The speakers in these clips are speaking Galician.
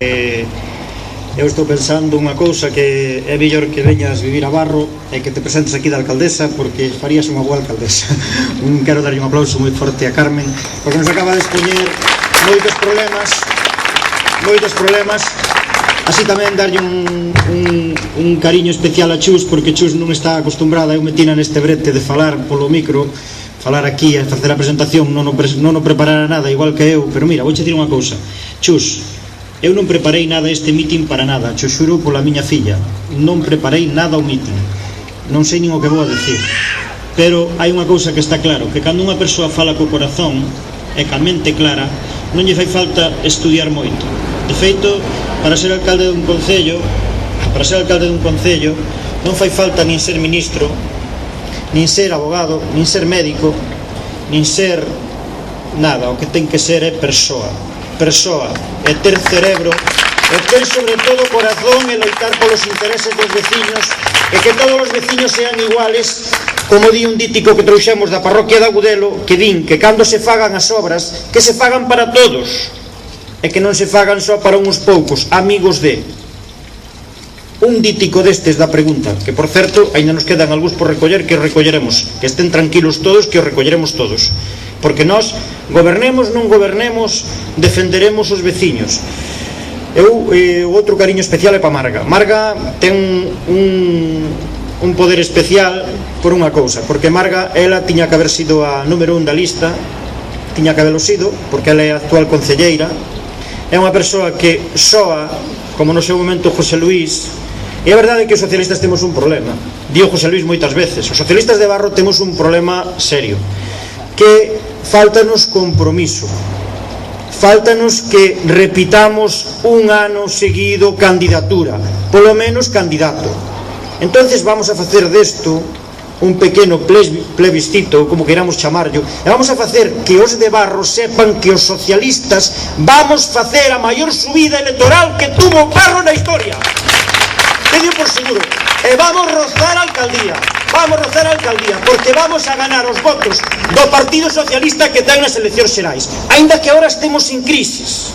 Eu estou pensando unha cousa, que é mellor que veñas vivir a Barro e que te presentes aquí de alcaldesa, porque farías unha boa alcaldesa. Quero darlle un aplauso moi forte a Carmen, porque nos acaba de expoñer moitos problemas. Así tamén darlle un cariño especial a Chus, porque Chus non está acostumbrada, eu metina neste brete de falar polo micro, falar aquí e facer a presentación, non o preparara nada, igual que eu, pero mira, vou che dir unha cousa. Chus, eu non preparei nada este meeting para nada, xo xuro pola miña filla, non preparei nada o meeting, non sei nin o que vou a decir, pero hai unha cousa que está claro, que cando unha persoa fala co corazón e ca mente clara, non lle fai falta estudiar moito. De feito, para ser alcalde dun concello non fai falta nin ser ministro, nin ser abogado, nin ser médico, nin ser nada. O que ten que ser é persoa, e ter cerebro, e ter sobre todo corazón, e loitar polos intereses dos veciños, e que todos os veciños sean iguales, como di un dítico que trouxemos da parroquia de Agudelo, que din que cando se fagan as obras, que se fagan para todos, e que non se fagan só para uns poucos, amigos de. Un dítico destes da pregunta, que por certo, ainda nos quedan algúns por recoller, que os recolleremos, que estén tranquilos todos, que os recolleremos todos, porque nós, gobernemos, non gobernemos, defenderemos os veciños. O outro cariño especial é para Marga ten un poder especial por unha cousa, porque Marga, ela tiña que haber sido a número 1 da lista, tiña que habelo sido, porque ela é a actual concelleira, é unha persoa que soa, como no seu momento José Luís. E a verdade é que os socialistas temos un problema, dio José Luís moitas veces, os socialistas de Barro temos un problema serio, que faltanos compromiso, faltanos que repitamos un ano seguido candidatura, polo menos candidato. Entonces vamos a facer desto un pequeno plebiscito, como queramos chamarlo, e vamos a facer que os de Barro sepan que os socialistas vamos facer a maior subida electoral que tuvo Barro na historia. Tedio por seguro. E vamos rozar a alcaldía, porque vamos a ganar os votos do Partido Socialista que ten nas eleccións xerais, aínda que agora estemos en crisis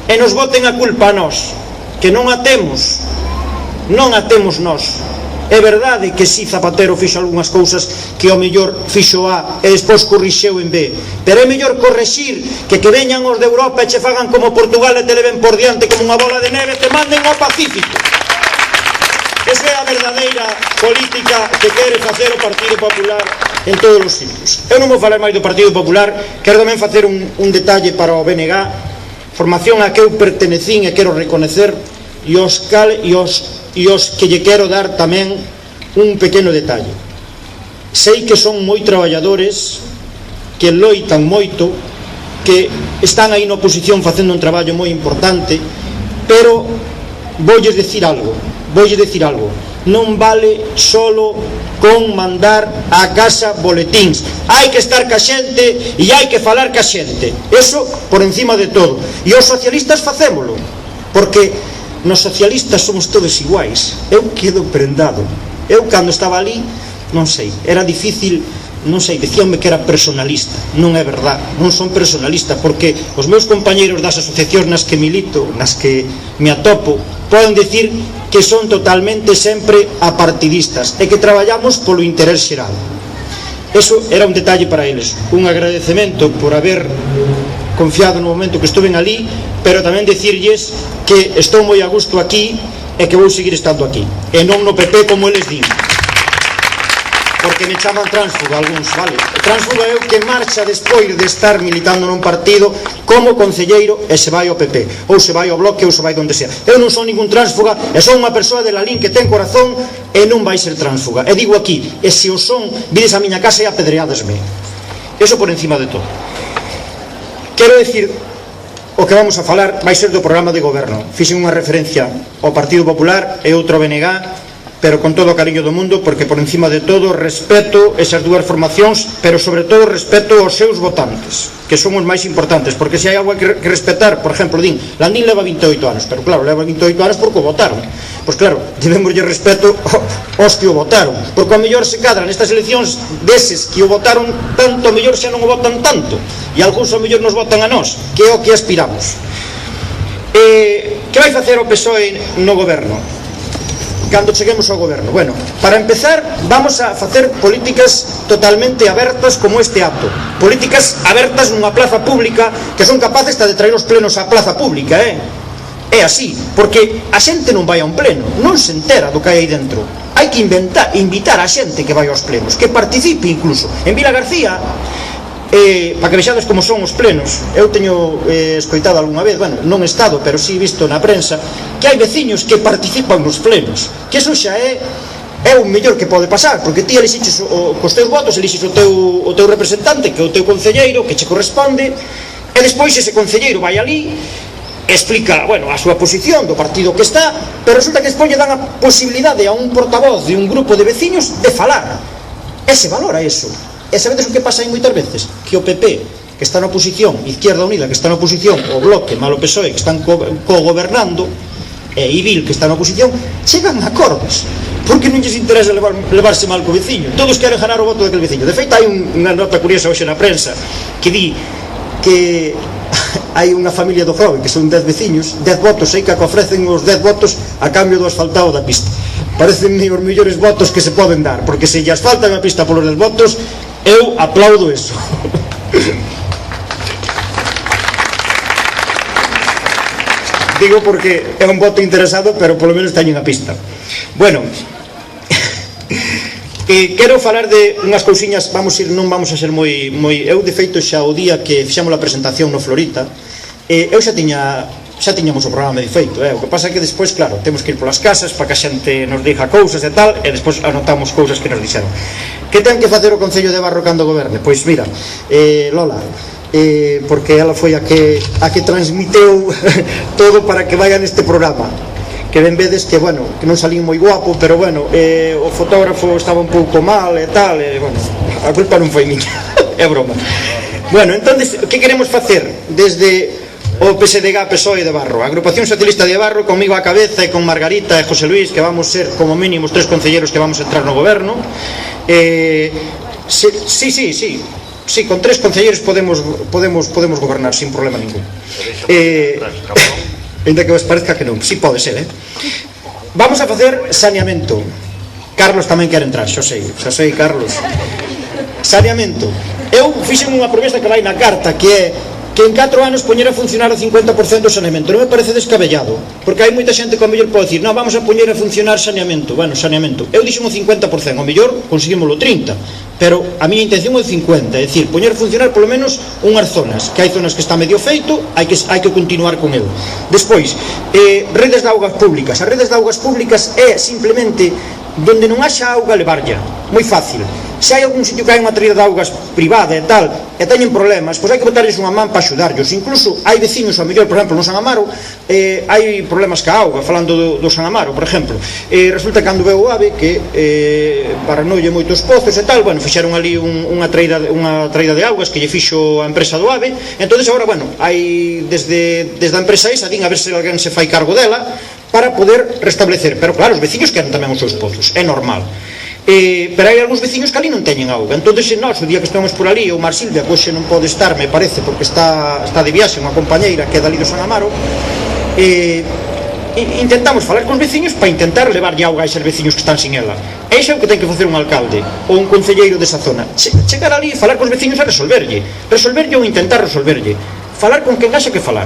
e nos voten a culpa a nós, que non a temos nós. É verdade que si Zapatero fixo algunhas cousas que ao mellor fixo A e despois corrixeu en B, pero é mellor corrixir que veñan os de Europa e che fagan como Portugal e te leven por diante como unha bola de neve e te manden ao Pacífico. Esa é a verdadeira política que quere facer o Partido Popular en todos os sitios. Eu non vou falar máis do Partido Popular, quero tamén facer un detalle para o BNG, formación a que eu pertenecín e quero reconocer, e os que lle quero dar tamén un pequeno detalle. Sei que son moi traballadores, que loitan moito, que están aí na oposición facendo un traballo moi importante, pero voulles decir algo, non vale solo con mandar a casa boletíns, hai que estar ca xente e hai que falar ca xente, eso por encima de todo, e os socialistas facémolo, porque nos socialistas somos todos iguais. Eu quedo prendado, eu cando estaba ali, non sei, era difícil, non sei, dicíanme que era personalista, non é verdad, non son personalista, porque os meus compañeiros das asociacións nas que milito, nas que me atopo, poden decir que son totalmente sempre apartidistas e que traballamos polo interés xeral. Eso era un detalle para eles, un agradecemento por haber confiado no momento que estuven ali, pero tamén decirlles que estou moi a gusto aquí e que vou seguir estando aquí, e non no PP como eles din, porque me chaman tránsfuga algúns, vale? Tránsfuga é o que marcha despois de estar militando nun partido como concelleiro e se vai ao PP, ou se vai ao Bloque, ou se vai donde sea. Eu non son ningún tránsfuga, e son unha persoa de Lalín que ten corazón e non vai ser tránsfuga. E digo aquí, e se o son, vides a miña casa e apedreadesme. Eso por encima de todo. Quero decir, o que vamos a falar vai ser do programa de goberno. Fixen unha referencia ao Partido Popular e outro ao BNG, pero con todo o cariño do mundo, porque por encima de todo respeto esas dúas formacións, pero sobre todo respeto aos seus votantes, que son os máis importantes, porque se hai algo que respetar, por exemplo, din, Landín leva 28 anos, pero claro, leva 28 anos porque o votaron. Pois claro, debemoslle respeto aos que o votaron, porque ao mellor se cadran nestas eleccións deses que o votaron tanto, ao mellor xa non o votan tanto, e algúns ao mellor nos votan a nós, que é o que aspiramos. Que vai facer o PSOE no goberno? Cando cheguemos ao goberno? Bueno, para empezar, vamos a facer políticas totalmente abertas como este acto. Políticas abertas nunha plaza pública que son capaces de traer os plenos á plaza pública, É así, porque a xente non vai a un pleno, non se entera do que hai aí dentro. Hai que invitar a xente que vai aos plenos, que participe incluso. En Vila García, para que vexades como son os plenos, eu teño escoitado algunha vez, bueno, non he estado, pero sí visto na prensa, que hai veciños que participan nos plenos, que eso xa é o mellor que pode pasar, porque ti elixiches cos teus votos, elixes o teu representante, que é o teu concelleiro, que che corresponde, e despois ese concelleiro vai ali, explica, bueno, a súa posición do partido que está, pero resulta que despois lle dan a posibilidade a un portavoz de un grupo de veciños de falar, e se valora eso. E sabedes o que pasa aí moitas veces? Que o PP, que está na oposición, Izquierda Unida, que está na oposición, o Bloque, malo PSOE, que están co-gobernando, e IBIL, que está na oposición, chegan a acordos, porque non lles interesa levarse mal co veciño. Todos queren ganar o voto daquele veciño. De feito, hai unha nota curiosa hoxe na prensa que di que hai unha familia do Grove que son 10 veciños, 10 votos, que ofrecen os 10 votos a cambio do asfaltado da pista. Parecen os mellores votos que se poden dar, porque se lle asfaltan a pista polos 10 votos, eu aplaudo eso. Digo porque é un voto interesado, pero polo menos teñen a pista. Bueno, quero falar de unhas cousiñas, non vamos a ser moi... Eu, de feito, xa o día que fixamos a presentación no Florita, eu xa tiñamos o programa de feito, o que pasa é que despois, claro, temos que ir polas casas para que a xente nos diga cousas e tal, e despois anotamos cousas que nos dixeron. Que ten que facer o Concello de Barro cando goberne? Pois mira, Lola, porque ela foi a que transmiteu todo para que vaya neste programa, que ben vedes que, bueno, que non salín moi guapo, pero bueno, o fotógrafo estaba un pouco mal e tal, e, bueno, a culpa non foi miña, é broma. Bueno, entonces, que queremos facer desde o PSDG PSOE de Barro, a Agrupación Socialista de Barro, comigo a cabeza e con Margarita e José Luis, que vamos ser como mínimo os 3 concelleros que vamos a entrar no goberno? Sí, con 3 concelleros podemos gobernar sin problema ningún. Ainda que vos parezca que non, si pode ser, Vamos a facer saneamento. Carlos tamén quere entrar, xa sei, Carlos. Saneamento. Eu fixen unha promesa que vai na carta, que é que en 4 anos poñer a funcionar o 50% do saneamento. Non me parece descabellado, porque hai moita xente que ao mellor pode dicir, non, vamos a poñer a funcionar saneamento. Bueno, saneamento, eu dixen o 50%, ao mellor conseguimoslo 30%, pero a miña intención é o 50%, é dicir, poñer a funcionar polo menos unhas zonas, que hai zonas que está medio feito, hai que continuar con el. Despois, redes de augas públicas. As redes de augas públicas é simplemente donde non haxa auga levarlla, moi fácil. Se hai algún sitio que hai unha traída de augas privada e tal, e teñen problemas, pois hai que botarles unha man para axudarlos. Incluso hai veciños, ao mellor, por exemplo, no San Amaro, hai problemas ca auga, falando do San Amaro, por exemplo. Resulta que cando veo o AVE, que barranoulle moitos pozos e tal, bueno, fixeron ali unha traída de augas que lle fixo a empresa do AVE, entonces agora, bueno, hai desde a empresa esa, din a ver se alguén se fai cargo dela, para poder restablecer. Pero claro, os veciños queren tamén os seus pozos, é normal. Pero hai algúns veciños que ali non teñen auga. Entón, nós, o día que estamos por ali, o Mar Silvia, que hoxe non pode estar, me parece, porque está de viaxe unha compañeira que é dali do San Amaro, intentamos falar cos veciños para intentar levarlle auga a eses veciños que están sin ela. E iso é o que ten que facer un alcalde ou un concelleiro desa zona, chegar ali e falar cos veciños a resolverlle ou intentar resolverlle, falar con quen haxa que falar.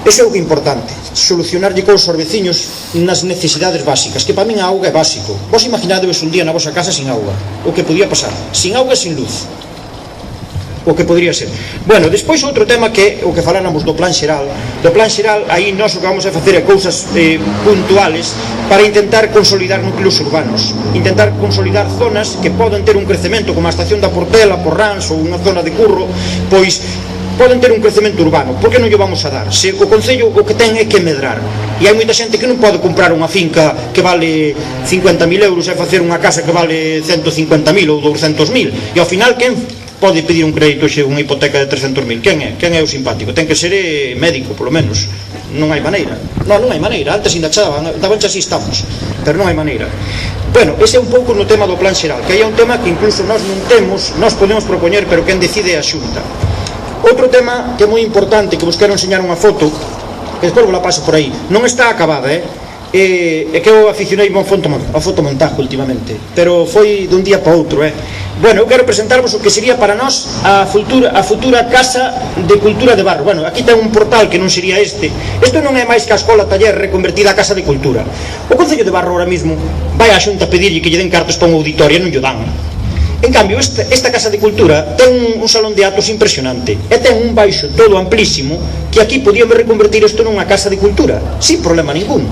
Iso é o que é importante, solucionarlle cousas aos veciños nas necesidades básicas, que para min a auga é básico. Vos imaginadevos un día na vosa casa sin auga, o que podía pasar, sin auga e sin luz, o que podría ser. Bueno, despois outro tema que é o que faláramos do plan xeral. Do plan xeral, aí nós o que vamos a facer é cousas puntuales para intentar consolidar núcleos urbanos, intentar consolidar zonas que poden ter un crecemento, como a estación da Portela, Porrans ou unha zona de Curro, pois poden ter un crecemento urbano. Por que non lle vamos a dar? Se o Concello o que ten é que medrar, e hai moita xente que non pode comprar unha finca que vale 50.000 euros e facer unha casa que vale 150.000 ou 200.000, e ao final quen pode pedir un crédito xe unha hipoteca de 300.000? Quen é o simpático? Ten que ser médico, polo menos. Non hai maneira. Non hai maneira. Antes ainda daban xa así estamos, pero non hai maneira. Bueno, ese é un pouco no tema do plan xeral, que aí é un tema que incluso nós non temos, nós podemos propoñer, pero quen decide é a Xunta. Outro tema que é moi importante, que vos quero enseñar unha foto, que despois vos la paso por aí, non está acabada, é que eu aficionei ao fotomontaje últimamente, pero foi dun día para outro. Bueno, eu quero presentarvos o que sería para nós a futura Casa de Cultura de Barro. Bueno, aquí ten un portal que non sería este. Isto non é máis que a escola taller reconvertida a Casa de Cultura. O Concello de Barro ahora mismo vai á Xunta a pedirlle que lle den cartos para un auditorio e non lle dan. En cambio, esta Casa de Cultura ten un salón de actos impresionante e ten un baixo todo amplísimo que aquí podíamos reconvertir isto nunha Casa de Cultura sin problema ningún.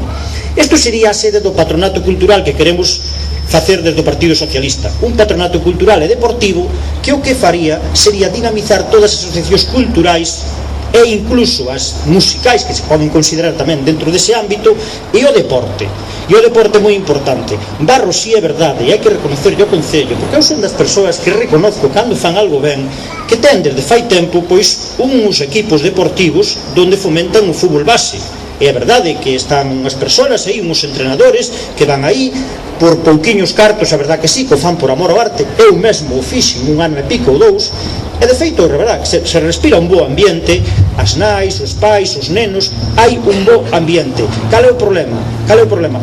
Isto sería a sede do patronato cultural que queremos facer desde o Partido Socialista, un patronato cultural e deportivo que o que faría sería dinamizar todas as asociacións culturais e incluso as musicais, que se poden considerar tamén dentro dese ámbito, e o deporte. E o deporte é moi importante. Barro, si é verdade, e hai que reconocerlle ao Concello, porque eu son das persoas que reconozco cando fan algo ben, que ten desde fai tempo pois uns equipos deportivos donde fomentan o fútbol base. E é verdade que están unhas persoas aí, uns entrenadores que van aí por pouquiños cartos, a verdade que sí, que o fan por amor ao arte. Eu mesmo o fixen un ano e pico ou dous, e de feito, é verdade, se respira un bo ambiente, as nais, os pais, os nenos, hai un bo ambiente. Cal é o problema?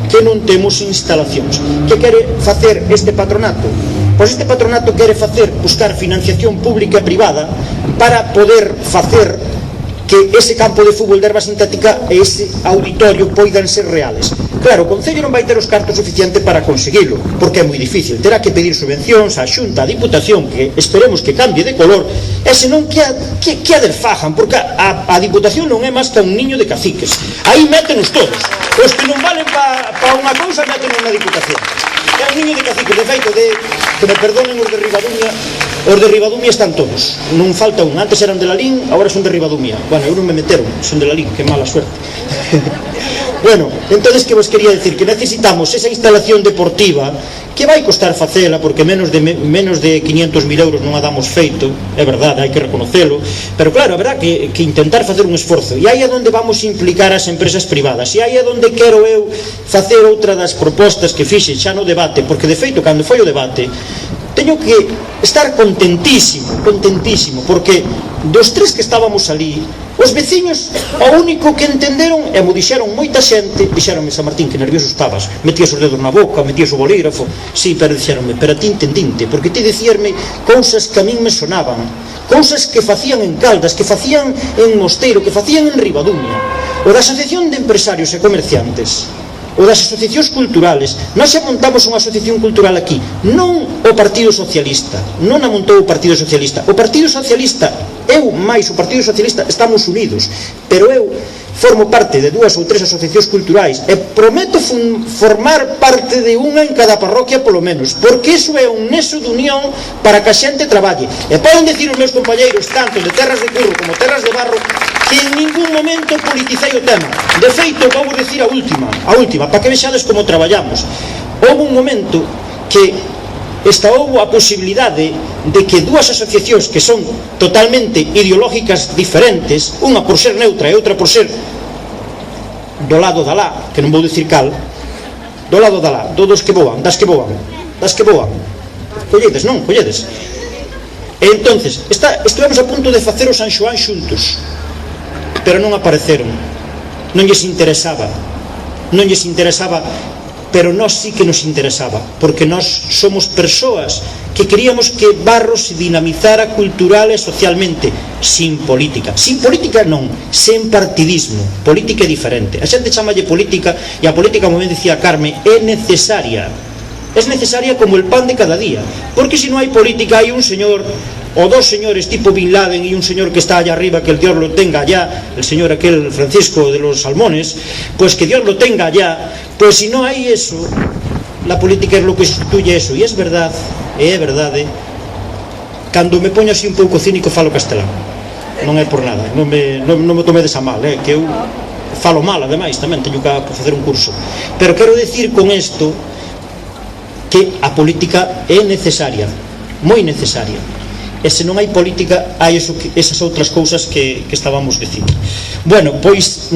Que non temos instalacións. Que quere facer este patronato? Pois este patronato quere buscar financiación pública e privada para poder facer que ese campo de fútbol de erva sintética e ese auditorio poidan ser reales. Claro, o Concello non vai ter os cartos suficientes para conseguilo, porque é moi difícil. Terá que pedir subvencións á Xunta, á Diputación, que esperemos que cambie de color, e senón que a desfajan, porque a Diputación non é máis que un niño de caciques. Aí métenos todos. Os que non valen para unha cousa, métenos na Diputación. É un niño de caciques, de feito, que me perdonen os de Ribadumia. Os de Ribadumia están todos, non falta un. Antes eran de Lalín, agora son de Ribadumia. Bueno, eu non me meteron, son de Lalín, que mala suerte. Bueno, entonces que vos quería decir que necesitamos esa instalación deportiva que vai costar facela, porque menos de 500.000 euros non a damos feito, é verdade, hai que reconocelo, pero claro, habrá que intentar facer un esforzo, e aí é onde vamos implicar as empresas privadas, e aí é onde quero eu facer outra das propostas que fixe xa no debate, porque de feito, cando foi o debate, teño que estar contentísimo, porque dos tres que estábamos ali, os veciños, o único que entenderon, e mo dixeron moita xente, dixeronme: San Martín, que nervioso estabas, metías os dedos na boca, metías o bolígrafo. Sí, pero dixeronme: pero a ti entendinte, porque ti dicíasme cousas que a min me sonaban, cousas que facían en Caldas, que facían en Mosteiro, que facían en Ribadumia. O da Asociación de Empresarios e Comerciantes, o das asociacións culturales. Nós xa montamos unha asociación cultural aquí, non o Partido Socialista, non a montou o Partido Socialista. O Partido Socialista, eu máis o Partido Socialista, estamos unidos, pero eu formo parte de 2 ou 3 asociacións culturais e prometo formar parte de unha en cada parroquia polo menos, porque iso é un nexo de unión para que a xente traballe. E poden decir os meus compañeiros, tanto de Terras de Curro como Terras de Barro, que en ningún momento politicei o tema. De feito, vou decir a última, para que vexades como traballamos. Houve un momento que houve a posibilidade de que 2 asociacións que son totalmente ideológicas diferentes, unha por ser neutra e outra por ser do lado da lá, que non vou dicir cal, do lado da lá, dos que voan, das que voan, colledes, non, colledes. E entonces, estivemos a punto de facer o San Xoán xuntos, pero non apareceron, non lles interesaba, pero nós sí que nos interesaba, porque nós somos persoas que queríamos que Barro se dinamizara cultural e socialmente, sin política non, sen partidismo. Política é diferente, a xente chamalle política, e a política, como ben dicía Carme, é necesaria como el pan de cada día, porque se non hai política, hai un señor o 2 señores tipo Bin Laden e un señor que está allá arriba, que el Dios lo tenga allá, el señor aquel Francisco de los Salmones, pues que Dios lo tenga allá. Pues si no hay eso, la política es lo que sustituye eso. E é verdade, cando me poño así un pouco cínico falo castelán, non é por nada, non me tomedes a mal, que eu falo mal, ademais, tamén teño que facer un curso, pero quero decir con isto que a política é necesaria, moi necesaria, e se non hai política hai esas outras cousas que estábamos dicindo. Bueno, pois